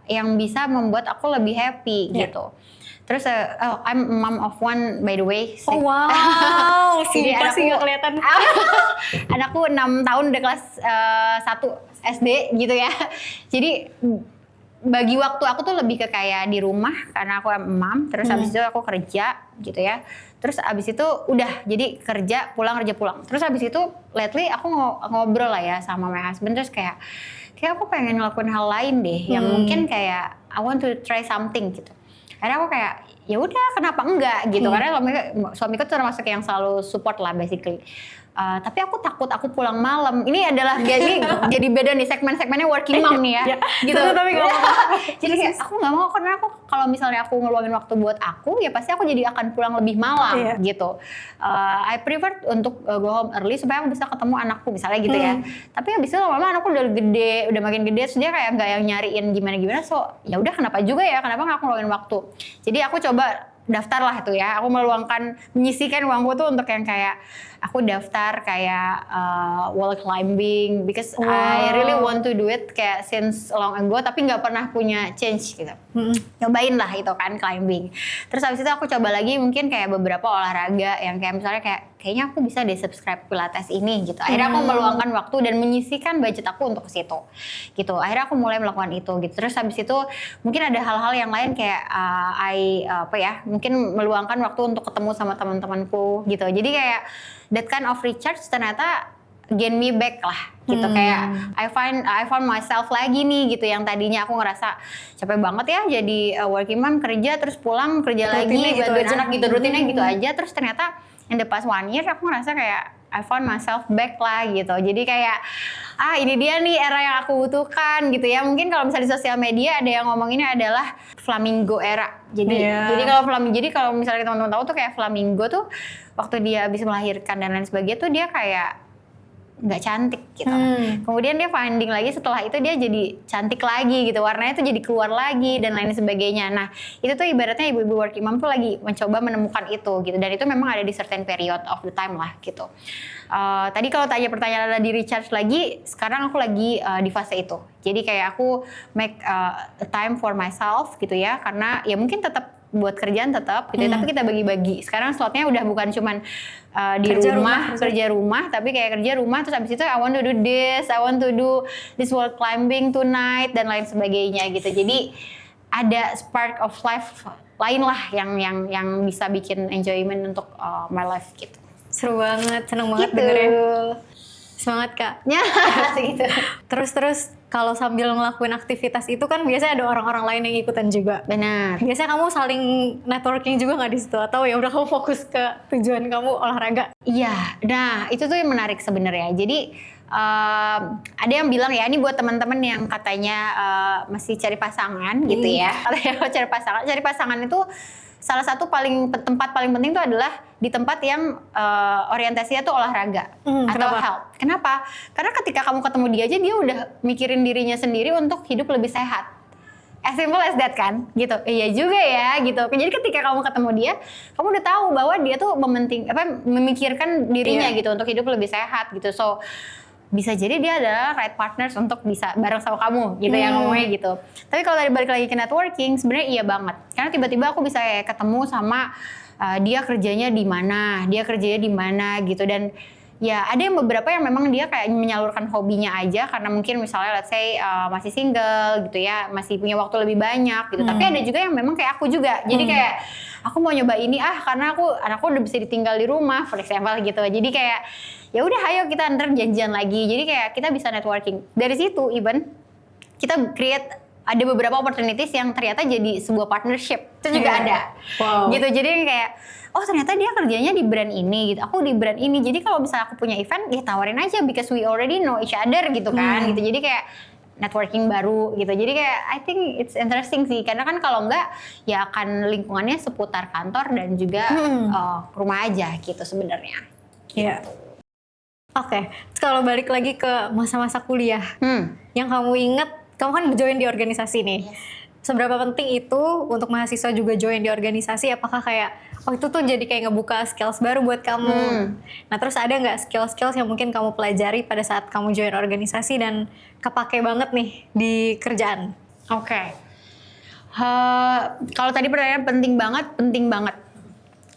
yang bisa membuat aku lebih happy gitu. Terus I'm a mom of one by the way. Oh wow, jadi pasti nggak kelihatan. Anakku 6 tahun udah kelas 1 SD gitu ya. Jadi bagi waktu aku tuh lebih ke kayak di rumah karena aku mom. Terus habis itu aku kerja gitu ya. Terus habis itu udah jadi kerja pulang. Terus habis itu lately aku ngobrol lah ya sama my husband, terus kayak aku pengen ngelakuin hal lain deh yang mungkin kayak I want to try something gitu. Akhirnya aku kayak ya udah kenapa enggak gitu, karena suamiku tuh termasuk yang selalu support lah basically. Tapi aku takut aku pulang malam. Ini adalah jadi beda nih segmennya working mom nih ya. Gitu. Tapi gak apa-apa. Jadi kayak aku nggak mau, karena aku kalau misalnya aku ngeluangin waktu buat aku, ya pasti aku jadi akan pulang lebih malam gitu. I prefer untuk go home early supaya aku bisa ketemu anakku misalnya gitu ya. Tapi habis itu lama-lama anakku udah gede, udah makin gede, terus dia kayak nggak yang nyariin gimana-gimana. So ya udah kenapa juga ya, kenapa nggak aku ngeluangin waktu. Jadi aku coba daftar lah itu ya, aku menyisihkan uangku tuh untuk yang kayak aku daftar kayak wall climbing because I really want to do it kayak since long ago, tapi nggak pernah punya change gitu. Cobain lah itu kan climbing. Terus habis itu aku coba lagi mungkin kayak beberapa olahraga yang kayak misalnya kayak kayaknya aku bisa deh subscribe Pilates ini gitu. Akhirnya aku meluangkan waktu dan menyisihkan budget aku untuk ke situ gitu. Akhirnya aku mulai melakukan itu gitu. Terus habis itu mungkin ada hal-hal yang lain kayak mungkin meluangkan waktu untuk ketemu sama teman-temanku gitu. Jadi kayak that kind of recharge ternyata gain me back lah gitu. Kayak I found myself lagi nih gitu, yang tadinya aku ngerasa capek banget ya jadi working mom, kerja terus pulang kerja lagi, bantuin anak gitu, rutinnya gitu aja. Terus ternyata in the past 1 year aku ngerasa kayak I found myself back lah gitu. Jadi kayak ini dia nih era yang aku butuhkan gitu ya. Mungkin kalau misalnya di sosial media ada yang ngomong ini adalah flamingo era. Jadi kalau misalnya teman-teman tahu tuh kayak flamingo tuh waktu dia habis melahirkan dan lain sebagainya tuh dia kayak nggak cantik gitu. Kemudian dia finding lagi setelah itu dia jadi cantik lagi gitu, warnanya tuh jadi keluar lagi dan lain sebagainya. Nah itu tuh ibaratnya ibu-ibu working mom tuh lagi mencoba menemukan itu gitu, dan itu memang ada di certain period of the time lah gitu. Tadi kalau tanya pertanyaan ada di recharge lagi, sekarang aku lagi di fase itu. Jadi kayak aku make a time for myself gitu ya, karena ya mungkin tetap buat kerjaan tetap gitu, tapi kita bagi-bagi. Sekarang slotnya udah bukan cuman di kerja rumah, tapi kayak kerja rumah terus abis itu I want to do this, I want to do this wall climbing tonight dan lain sebagainya gitu. Jadi ada spark of life lain lah yang bisa bikin enjoyment untuk my life gitu. Seru banget, seneng banget gitu. dengernya. Semangat Kak. Ya, gitu. Terus kalau sambil ngelakuin aktivitas itu kan biasanya ada orang-orang lain yang ikutan juga. Benar. Biasanya kamu saling networking juga nggak di situ, atau ya udah kamu fokus ke tujuan kamu olahraga? Iya, nah itu tuh yang menarik sebenarnya. Jadi ada yang bilang ya, ini buat teman-teman yang katanya masih cari pasangan gitu ya. Katanya cari pasangan itu salah satu tempat paling penting itu adalah di tempat yang orientasinya tuh olahraga atau health. Kenapa? Karena ketika kamu ketemu dia aja, dia udah mikirin dirinya sendiri untuk hidup lebih sehat. As simple as that kan, gitu. Iya juga ya, gitu. Jadi ketika kamu ketemu dia, kamu udah tahu bahwa dia tuh memikirkan dirinya gitu untuk hidup lebih sehat gitu. So bisa jadi dia adalah right partners untuk bisa bareng sama kamu gitu ya, ngomongnya gitu. Tapi kalau tadi balik lagi ke networking, sebenarnya iya banget. Karena tiba-tiba aku bisa ketemu sama dia kerjanya di mana gitu, dan ya ada yang beberapa yang memang dia kayak menyalurkan hobinya aja karena mungkin misalnya let's say masih single gitu ya, masih punya waktu lebih banyak gitu. Tapi ada juga yang memang kayak aku juga. Jadi kayak aku mau nyoba ini karena anakku udah bisa ditinggal di rumah for example gitu. Jadi kayak ya udah ayo kita ntar janjian lagi. Jadi kayak kita bisa networking. Dari situ even kita ada beberapa opportunities yang ternyata jadi sebuah partnership. Itu juga ada. Wow. Gitu. Jadi kayak ternyata dia kerjanya di brand ini gitu. Aku di brand ini. Jadi kalau misalnya aku punya event, ya tawarin aja because we already know each other gitu kan. Gitu. Jadi kayak networking baru gitu. Jadi kayak I think it's interesting sih. Karena kan kalau enggak ya akan lingkungannya seputar kantor dan juga rumah aja gitu sebenarnya. Iya. Oke, kalau balik lagi ke masa-masa kuliah, yang kamu inget, kamu kan join di organisasi nih. Yes. Seberapa penting itu untuk mahasiswa juga join di organisasi? Apakah kayak, itu tuh jadi kayak ngebuka skills baru buat kamu? Nah terus ada nggak skills-skills yang mungkin kamu pelajari pada saat kamu join organisasi dan kepake banget nih di kerjaan? Oke. Kalau tadi pertanyaan penting banget.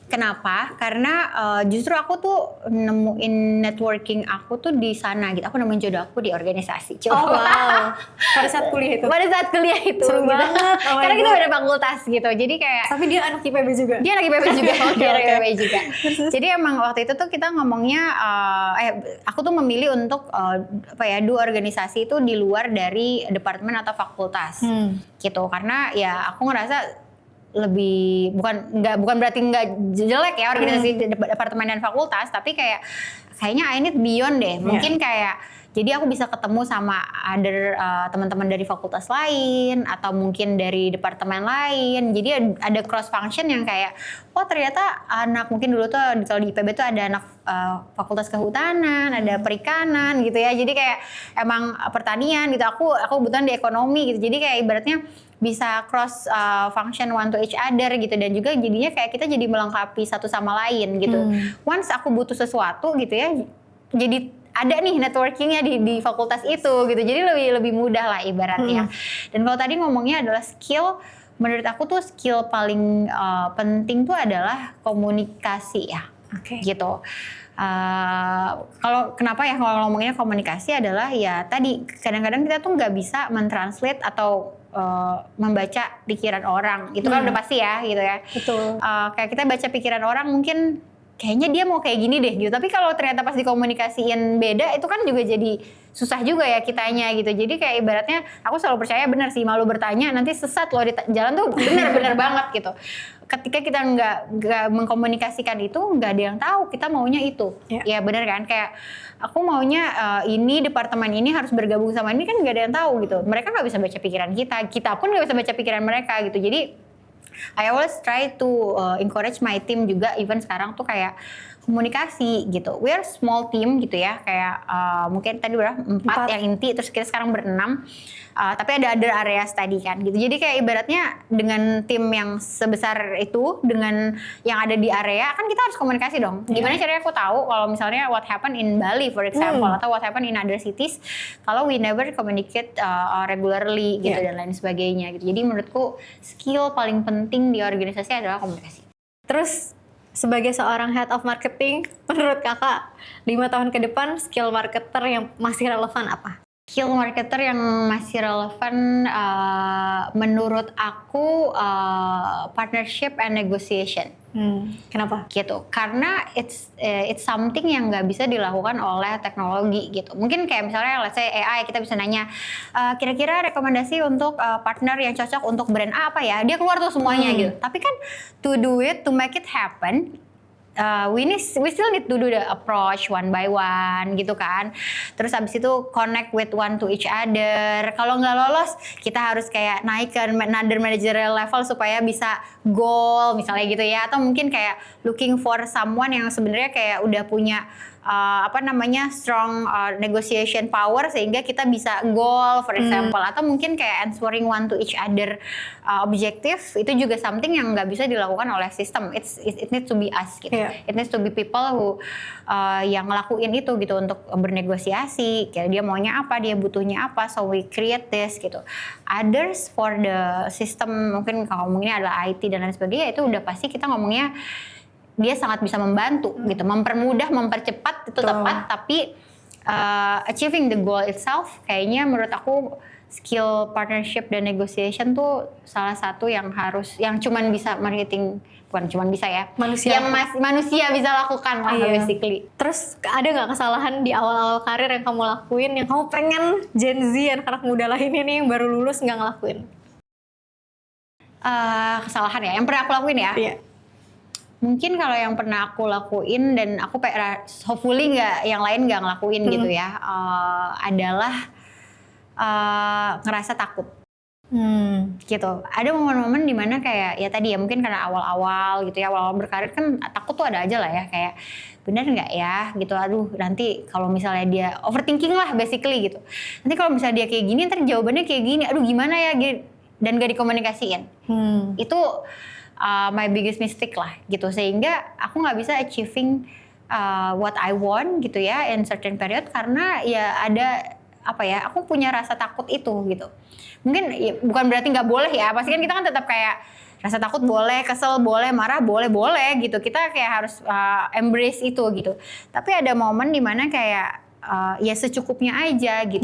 Kenapa? Karena justru aku tuh nemuin networking aku tuh di sana gitu. Aku nemuin jodoh aku di organisasi. Oh wow. Pada saat kuliah itu? Pada saat kuliah itu. Seru gitu. banget. Karena kita beda fakultas gitu. Jadi kayak. Tapi dia anak IPB juga? Dia anak IPB juga. Dia anak IPB juga. Jadi emang waktu itu tuh kita ngomongnya, aku tuh memilih untuk do organisasi itu di luar dari departemen atau fakultas. Gitu. Karena ya aku ngerasa lebih bukan berarti nggak jelek ya organisasi departemen dan fakultas, tapi kayaknya I need beyond deh. Mungkin kayak jadi aku bisa ketemu sama teman-teman dari fakultas lain atau mungkin dari departemen lain. Jadi ada cross function yang kayak ternyata anak mungkin dulu tuh kalau di IPB tuh ada anak fakultas kehutanan, ada perikanan gitu ya. Jadi kayak emang pertanian gitu. Aku kebetulan di ekonomi gitu. Jadi kayak ibaratnya bisa cross function one to each other gitu, dan juga jadinya kayak kita jadi melengkapi satu sama lain gitu. Once aku butuh sesuatu gitu ya, jadi ada nih networkingnya di fakultas itu gitu, jadi lebih mudah lah ibaratnya. Dan kalau tadi ngomongnya adalah skill, menurut aku tuh skill paling penting tuh adalah komunikasi ya. Oke. gitu. Kalau kenapa ya kalau ngomongnya komunikasi adalah ya tadi kadang-kadang kita tuh nggak bisa mentranslate atau membaca pikiran orang, itu kan udah pasti ya gitu ya. Betul. Kayak kita baca pikiran orang mungkin kayaknya dia mau kayak gini deh gitu, tapi kalau ternyata pas dikomunikasiin beda, itu kan juga jadi susah juga ya kitanya gitu. Jadi kayak ibaratnya aku selalu percaya benar sih, malu bertanya nanti sesat loh di jalan tuh, benar banget gitu. Ketika kita nggak mengkomunikasikan itu, nggak ada yang tahu kita maunya itu. Ya benar kan, kayak aku maunya ini departemen ini harus bergabung sama ini, kan nggak ada yang tahu gitu. Mereka nggak bisa baca pikiran kita pun nggak bisa baca pikiran mereka gitu. Jadi I always try to encourage my team juga, even sekarang tuh kayak komunikasi gitu. We are small team gitu ya, kayak mungkin tadi berapa? 4 yang inti, terus kita sekarang ber-6. Tapi ada other areas tadi kan gitu. Jadi kayak ibaratnya dengan tim yang sebesar itu, dengan yang ada di area, kan kita harus komunikasi dong. Gimana caranya aku tahu kalau misalnya what happened in Bali for example, atau what happened in other cities, kalau we never communicate regularly gitu dan lain sebagainya gitu. Jadi menurutku skill paling penting di organisasi adalah komunikasi. Terus sebagai seorang head of marketing, menurut kakak 5 tahun ke depan skill marketer yang masih relevan apa? Skill marketer yang masih relevan menurut aku partnership and negotiation. Kenapa? Gitu, karena it's something yang nggak bisa dilakukan oleh teknologi gitu. Mungkin kayak misalnya let's say AI, kita bisa nanya kira-kira rekomendasi untuk partner yang cocok untuk brand A apa ya, dia keluar tuh semuanya gitu. Tapi kan to do it, to make it happen, we still need to do the approach one by one gitu kan. Terus abis itu connect with one to each other. Kalau nggak lolos, kita harus kayak naik ke another managerial level supaya bisa goal misalnya gitu ya. Atau mungkin kayak looking for someone yang sebenarnya kayak udah punya strong negotiation power sehingga kita bisa goal for example. Atau mungkin kayak answering one to each other objective, itu juga something yang nggak bisa dilakukan oleh sistem. It needs to be us gitu. It needs to be people who yang ngelakuin itu gitu untuk bernegosiasi. Kayak dia maunya apa, dia butuhnya apa, so we create this gitu. Others for the system, mungkin kalau ngomongnya adalah IT dan lain sebagainya, itu udah pasti kita ngomongnya dia sangat bisa membantu gitu, mempermudah, mempercepat itu tepat, tapi achieving the goal itself kayaknya menurut aku skill partnership dan negotiation tuh salah satu yang cuman bisa marketing, bukan cuman bisa ya, manusia bisa lakukan lah basically. Terus ada nggak kesalahan di awal-awal karir yang kamu lakuin yang kamu pengen Gen Z anak-anak muda lainnya nih yang baru lulus nggak ngelakuin? Kesalahan ya, yang pernah aku lakuin ya? Iya. Mungkin kalau yang pernah aku lakuin dan aku hopefully yang lain nggak ngelakuin gitu ya, adalah ngerasa takut. Gitu. Ada momen-momen dimana kayak ya tadi ya mungkin karena awal-awal gitu ya, awal-awal berkarir kan takut tuh ada aja lah ya, kayak benar nggak ya gitu, aduh nanti kalau misalnya dia overthinking lah basically gitu, nanti kalau misalnya dia kayak gini ntar jawabannya kayak gini, aduh gimana ya gitu, dan gak dikomunikasiin. Itu my biggest mistake lah gitu, sehingga aku nggak bisa achieving what I want gitu ya in certain period, karena ya ada aku punya rasa takut itu gitu. Mungkin ya, bukan berarti nggak boleh ya, pasti kan kita kan tetap kayak rasa takut boleh, kesel boleh, marah boleh gitu, kita kayak harus embrace itu gitu. Tapi ada momen dimana kayak ya secukupnya aja gitu.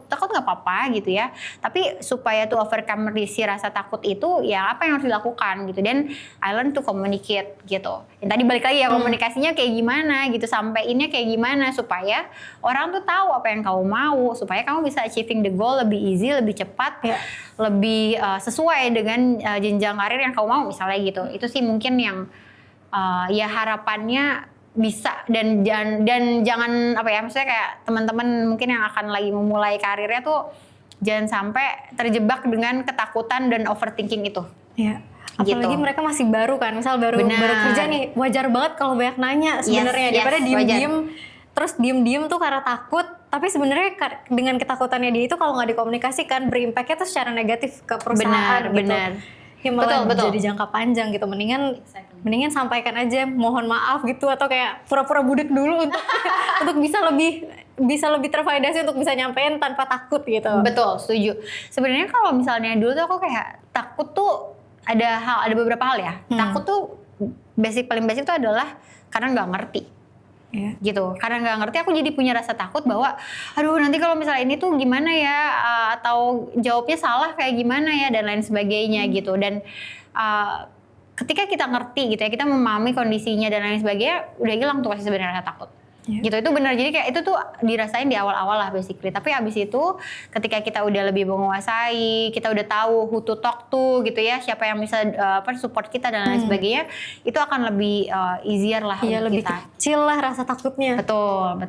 Takut nggak apa-apa gitu ya, tapi supaya to overcome si rasa takut itu, ya apa yang harus dilakukan gitu. Dan I learn to communicate gitu. Yang tadi balik lagi ya, komunikasinya kayak gimana gitu, sampeinnya kayak gimana supaya orang tuh tahu apa yang kamu mau, supaya kamu bisa achieving the goal lebih easy, lebih cepat, lebih sesuai dengan jenjang karir yang kamu mau misalnya gitu. Itu sih mungkin yang ya harapannya bisa, dan jangan maksudnya kayak teman-teman mungkin yang akan lagi memulai karirnya tuh jangan sampai terjebak dengan ketakutan dan overthinking itu. Iya. Apalagi gitu. Mereka masih baru kan, misal baru kerja nih, wajar banget kalau banyak nanya sebenarnya, daripada diem-diem. Terus diem-diem tuh karena takut, tapi sebenarnya dengan ketakutannya dia itu kalau nggak dikomunikasikan berimpaknya tuh secara negatif ke perusahaan. Benar. Ya malah jadi jangka panjang gitu. Mendingan sampaikan aja mohon maaf gitu, atau kayak pura-pura budek dulu untuk untuk bisa lebih tervalidasi untuk bisa nyampein tanpa takut gitu. Betul, setuju. Sebenarnya kalau misalnya dulu tuh aku kayak takut tuh ada beberapa hal ya. Takut tuh paling basic itu adalah karena nggak ngerti. Gitu, karena nggak ngerti aku jadi punya rasa takut bahwa aduh nanti kalau misalnya ini tuh gimana ya, atau jawabnya salah kayak gimana ya dan lain sebagainya gitu. Dan ketika kita ngerti gitu ya, kita memahami kondisinya dan lain sebagainya, udah hilang tuh pasti sebenarnya rasa takut. Gitu, itu benar. Jadi kayak itu tuh dirasain di awal-awal lah basically. Tapi abis itu ketika kita udah lebih menguasai, kita udah tahu who to talk to gitu ya, siapa yang bisa support kita dan lain sebagainya, itu akan lebih easier lah untuk lebih kita. kecil lah rasa takutnya. Betul.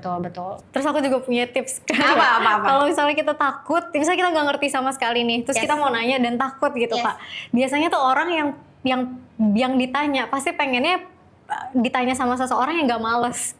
Terus aku juga punya tips. Apa? Kalau misalnya kita takut, misalnya kita nggak ngerti sama sekali nih, terus kita mau nanya dan takut gitu Kak. Biasanya tuh orang yang ditanya pasti pengennya ditanya sama seseorang yang nggak males.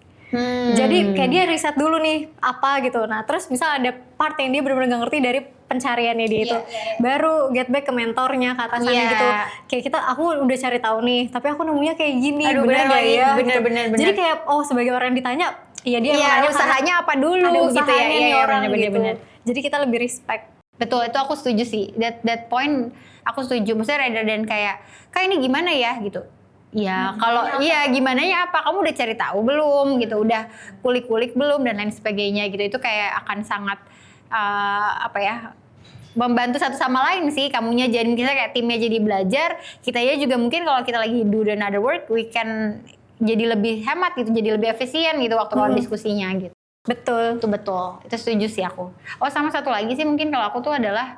Jadi kayak dia riset dulu nih apa gitu. Nah terus misal ada part yang dia benar-benar gak ngerti dari pencariannya dia itu, baru get back ke mentornya, ke atasannya gitu. Kayak aku udah cari tahu nih, tapi aku nemunya kayak gini. Aduh, bener gak ya? Bener. Jadi kayak sebagai orang yang ditanya, iya dia nanya usahanya apa dulu ada gitu ya. nih orang bener. Jadi kita lebih respect. Betul, itu aku setuju sih. That point aku setuju. Maksudnya rather than kayak ini gimana ya gitu. Ya kalau gimana ya apa, kamu udah cari tahu belum gitu, udah kulik-kulik belum dan lain sebagainya gitu. Itu kayak akan sangat membantu satu sama lain sih. Kamunya jadi kita kayak timnya jadi belajar, kita ya juga mungkin kalau kita lagi do another work, we can jadi lebih hemat gitu, jadi lebih efisien gitu waktu diskusinya gitu. Betul. Itu setuju sih aku. Sama satu lagi sih mungkin kalau aku tuh adalah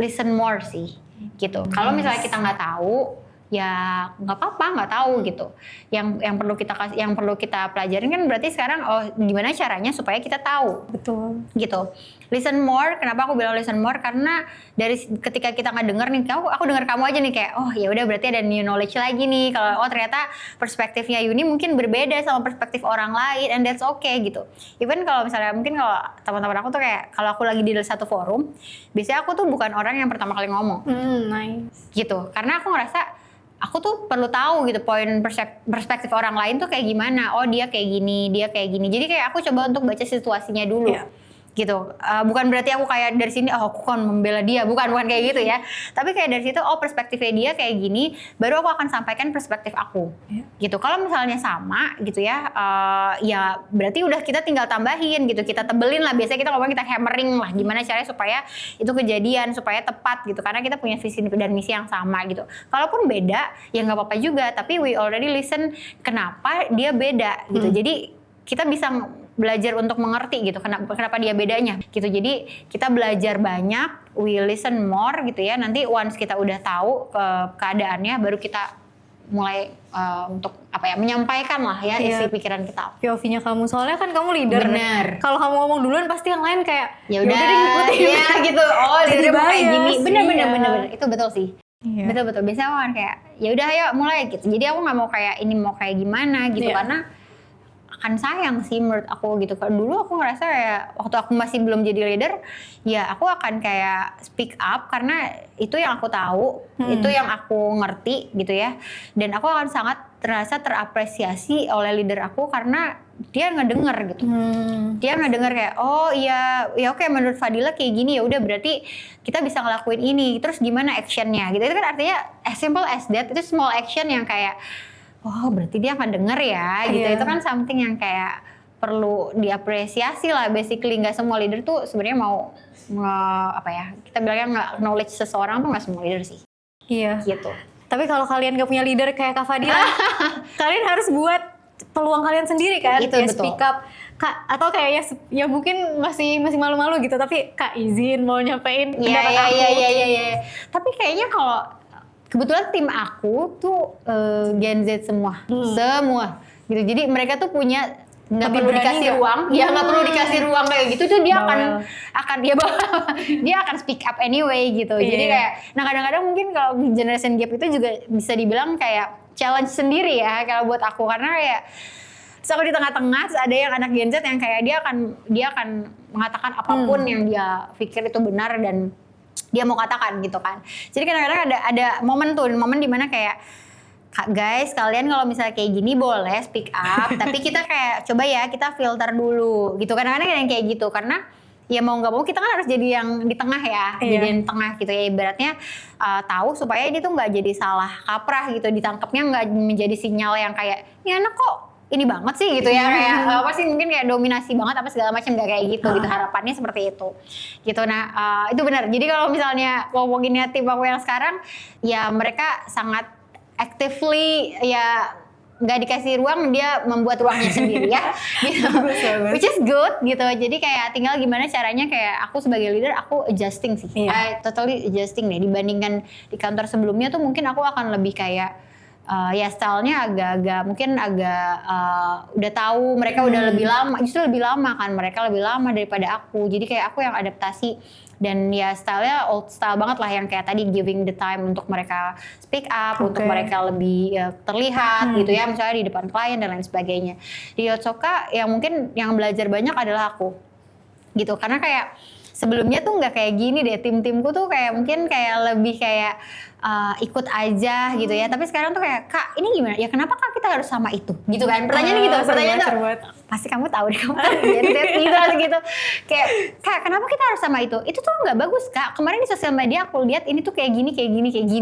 listen more sih gitu. Kalau misalnya kita nggak tahu, ya nggak apa-apa nggak tahu gitu. Yang perlu kita pelajarin kan berarti sekarang gimana caranya supaya kita tahu. Betul. Gitu. Listen more. Kenapa aku bilang listen more? Karena dari ketika kita nggak denger nih, aku denger kamu aja nih kayak ya udah berarti ada new knowledge lagi nih. Kalau ternyata perspektifnya Yuni mungkin berbeda sama perspektif orang lain, and that's okay gitu. Even kalau misalnya mungkin kalau teman-teman aku tuh kayak kalau aku lagi di satu forum, biasanya aku tuh bukan orang yang pertama kali ngomong. Nice. Gitu. Karena aku ngerasa aku tuh perlu tahu gitu poin perspektif orang lain tuh kayak gimana. Dia kayak gini, dia kayak gini. Jadi kayak aku coba untuk baca situasinya dulu. Gitu. Bukan berarti aku kayak dari sini aku kan membela dia, bukan kayak gitu ya. Tapi kayak dari situ perspektifnya dia kayak gini, baru aku akan sampaikan perspektif aku. Gitu. Kalau misalnya sama gitu ya, ya berarti udah kita tinggal tambahin gitu, kita tebelin lah. Biasanya kita ngomong kita hammering lah, gimana caranya supaya itu kejadian, supaya tepat gitu. Karena kita punya visi dan misi yang sama gitu. Kalaupun beda, ya nggak apa-apa juga. Tapi we already listen kenapa dia beda gitu. Jadi kita bisa belajar untuk mengerti gitu kenapa dia bedanya gitu. Jadi kita belajar banyak, we listen more gitu ya. Nanti once kita udah tahu keadaannya, baru kita mulai untuk menyampaikan lah ya isi pikiran kita. POV-nya kamu, soalnya kan kamu leader. Bener. Kalau kamu ngomong duluan pasti yang lain kayak ya udah deh ngikutin ya gitu. Leader mau kayak gini. Bener. Itu betul sih. Betul. Biasanya aku kan kayak ya udah ayo mulai gitu. Jadi aku nggak mau kayak ini mau kayak gimana gitu karena akan sayang sih menurut aku gitu. Kalau dulu aku ngerasa ya waktu aku masih belum jadi leader, ya aku akan kayak speak up karena itu yang aku tahu, itu yang aku ngerti gitu ya. Dan aku akan sangat terasa terapresiasi oleh leader aku karena dia ngedenger gitu. Dia ngedenger kayak ya oke, menurut Fadila kayak gini, ya udah berarti kita bisa ngelakuin ini. Terus gimana actionnya gitu. Itu kan artinya as simple as that, itu small action yang kayak berarti dia akan denger ya gitu. Itu kan something yang kayak perlu diapresiasi lah basically. Nggak semua leader tuh sebenarnya mau kita bilangnya nggak knowledge seseorang tuh nggak semua leader sih. Iya. Gitu. Tapi kalau kalian gak punya leader kayak Kak Fadila, kalian harus buat peluang kalian sendiri kan. Itu kayak betul. Speak up. Kak, atau kayaknya ya mungkin masih malu-malu gitu, tapi Kak izin mau nyampein pendapat aku. Iya. Tapi kayaknya kalau kebetulan tim aku tuh Gen Z semua gitu. Jadi mereka tuh punya nggak perlu dikasih ruang, nggak perlu dikasih ruang kayak gitu tuh dia dia akan speak up anyway gitu. Jadi kayak kadang-kadang mungkin kalau generation gap itu juga bisa dibilang kayak challenge sendiri ya kalau buat aku, karena kayak so aku di tengah-tengah ada yang anak Gen Z yang kayak dia akan mengatakan apapun yang dia pikir itu benar dan dia mau katakan gitu kan. Jadi kadang-kadang ada momen dimana kayak guys, kalian kalau misalnya kayak gini boleh speak up, tapi kita kayak coba ya kita filter dulu gitu. Kadang-kadang yang kayak gitu karena ya mau nggak mau kita kan harus jadi yang di tengah ya, Iya. jadi yang tengah gitu ya, ibaratnya tahu supaya dia tuh nggak jadi salah kaprah gitu, ditangkapnya nggak menjadi sinyal yang kayak ini anak kok ini banget sih gitu ya, kayak apa sih mungkin kayak dominasi banget apa segala macam, nggak kayak gitu gitu, harapannya seperti itu gitu. Nah itu benar, jadi kalau misalnya ngomonginnya tim aku yang sekarang ya mereka sangat actively ya nggak dikasih ruang, dia membuat ruangnya sendiri ya gitu. Which is good gitu. Jadi kayak tinggal gimana caranya, kayak aku sebagai leader aku adjusting sih. Iya. I totally adjusting deh, dibandingkan di kantor sebelumnya tuh mungkin aku akan lebih kayak ya stylenya agak-agak mungkin agak udah tahu, mereka udah lebih lama, justru lebih lama kan, mereka lebih lama daripada aku. Jadi kayak aku yang adaptasi, dan ya stylenya old style banget lah, yang kayak tadi giving the time untuk mereka speak up, untuk mereka lebih terlihat gitu ya, misalnya di depan klien dan lain sebagainya. Di Yotsuka yang mungkin yang belajar banyak adalah aku gitu, karena kayak sebelumnya tuh nggak kayak gini deh, tim-timku tuh kayak mungkin kayak lebih kayak ikut aja gitu ya, tapi sekarang tuh kayak kak ini gimana ya, kenapa kak kita harus sama itu gitu kan, pertanyaannya gitu, pertanyaan tuh pasti kamu tahu deh, kamu gitu kayak kak kenapa kita harus sama itu tuh nggak bagus kak, kemarin di sosial media aku lihat ini tuh kayak gini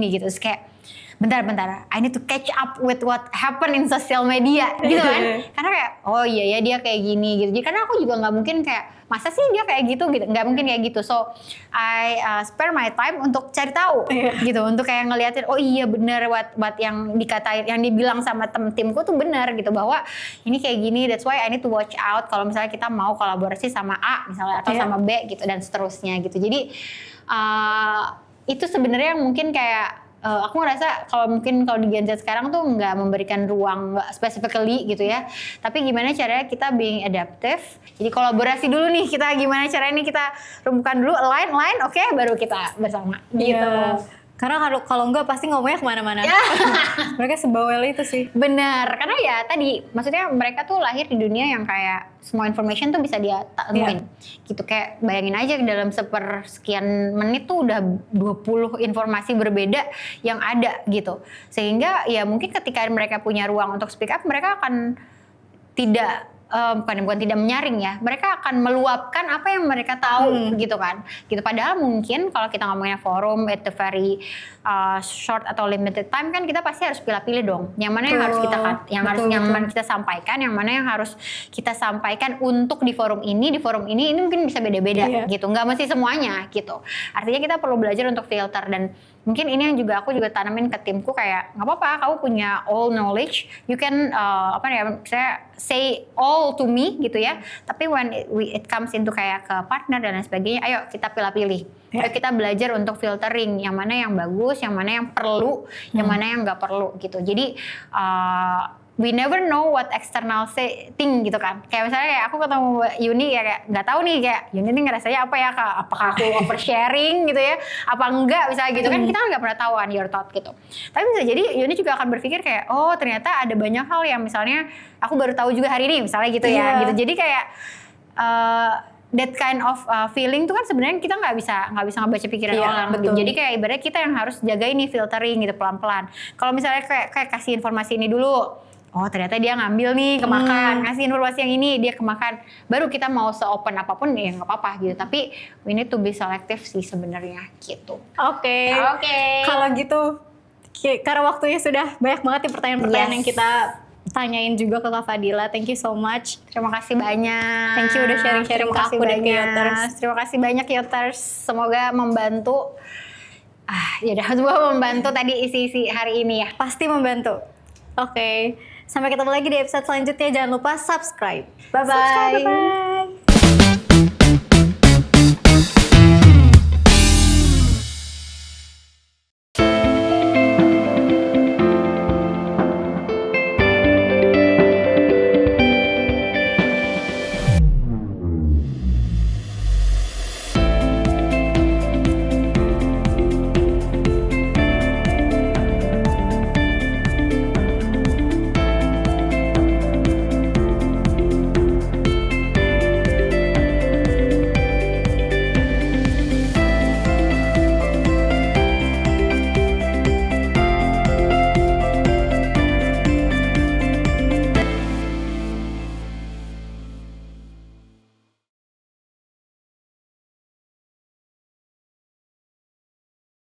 gitu, terus kayak bentar, I need to catch up with what happened in social media gitu kan, karena kayak oh iya ya dia kayak gini gitu, jadi karena aku juga nggak mungkin kayak masa sih dia kayak gitu, nggak mungkin kayak gitu, so I spare my time untuk cari tahu gitu, untuk kayak ngeliatin oh iya bener what yang dikatain, yang dibilang sama timku tuh bener gitu, bahwa ini kayak gini, that's why I need to watch out kalau misalnya kita mau kolaborasi sama A misalnya atau sama B gitu dan seterusnya gitu. Jadi itu sebenarnya yang mungkin kayak aku ngerasa kalau di Gen Z sekarang tuh nggak memberikan ruang specifically gitu ya, tapi gimana caranya kita being adaptive, jadi kolaborasi dulu nih, kita gimana caranya nih kita rumbukan dulu, align oke, baru kita bersama gitu. Karena kalau enggak pasti ngomongnya kemana-mana. Mereka sebawel itu sih. Bener, karena ya tadi maksudnya mereka tuh lahir di dunia yang kayak semua information tuh bisa dia temuin gitu, kayak bayangin aja dalam sepersekian menit tuh udah 20 informasi berbeda yang ada gitu, sehingga ya mungkin ketika mereka punya ruang untuk speak up, mereka akan tidak bukan tidak menyaring ya, mereka akan meluapkan apa yang mereka tahu gitu kan, gitu. Padahal mungkin kalau kita ngomongnya forum at the very short atau limited time kan, kita pasti harus pilih-pilih dong, yang mana yang harus kita nyaman kita sampaikan, yang mana yang harus kita sampaikan untuk di forum ini mungkin bisa beda-beda gitu, nggak mesti semuanya gitu. Artinya kita perlu belajar untuk filter, dan mungkin ini yang juga aku juga tanamin ke timku, kayak nggak apa-apa kamu punya all knowledge, you can saya say all to me gitu ya, tapi when it comes into kayak ke partner dan lain sebagainya, ayo kita pilih-pilih, ayo kita belajar untuk filtering yang mana yang bagus, yang mana yang perlu, yang mana yang nggak perlu gitu. Jadi we never know what external thing gitu kan. Kayak misalnya kayak aku ketemu Yuni ya, kayak nggak tahu nih kayak Yuni nih ngerasanya apa ya kak, apakah aku oversharing gitu ya, apa enggak misalnya gitu kan, kita kan nggak pernah tahu on your thought gitu. Tapi bisa jadi Yuni juga akan berpikir kayak oh ternyata ada banyak hal yang misalnya aku baru tahu juga hari ini misalnya gitu ya gitu. Jadi kayak that kind of feeling tuh kan sebenarnya kita nggak bisa ngebaca pikiran orang gitu. Jadi kayak ibaratnya kita yang harus jaga ini filtering gitu pelan-pelan. Kalau misalnya kayak kasih informasi ini dulu, oh ternyata dia ngambil nih kemakan, ngasih informasi yang ini dia kemakan, baru kita mau se-open apapun ya nggak apa-apa gitu. Tapi we need to be selective sih sebenarnya gitu. Oke. Kalau gitu, karena waktunya sudah banyak banget nih pertanyaan-pertanyaan yang kita tanyain juga ke Kak Fadila. Thank you so much. Terima kasih banyak. Thank you udah sharing-sharing ke aku dan ke Yoters. Terima kasih banyak Yoters. Semoga membantu. Ya udah, semoga membantu tadi isi-isi hari ini ya. Pasti membantu. Oke. Sampai ketemu lagi di episode selanjutnya. Jangan lupa subscribe. Bye-bye.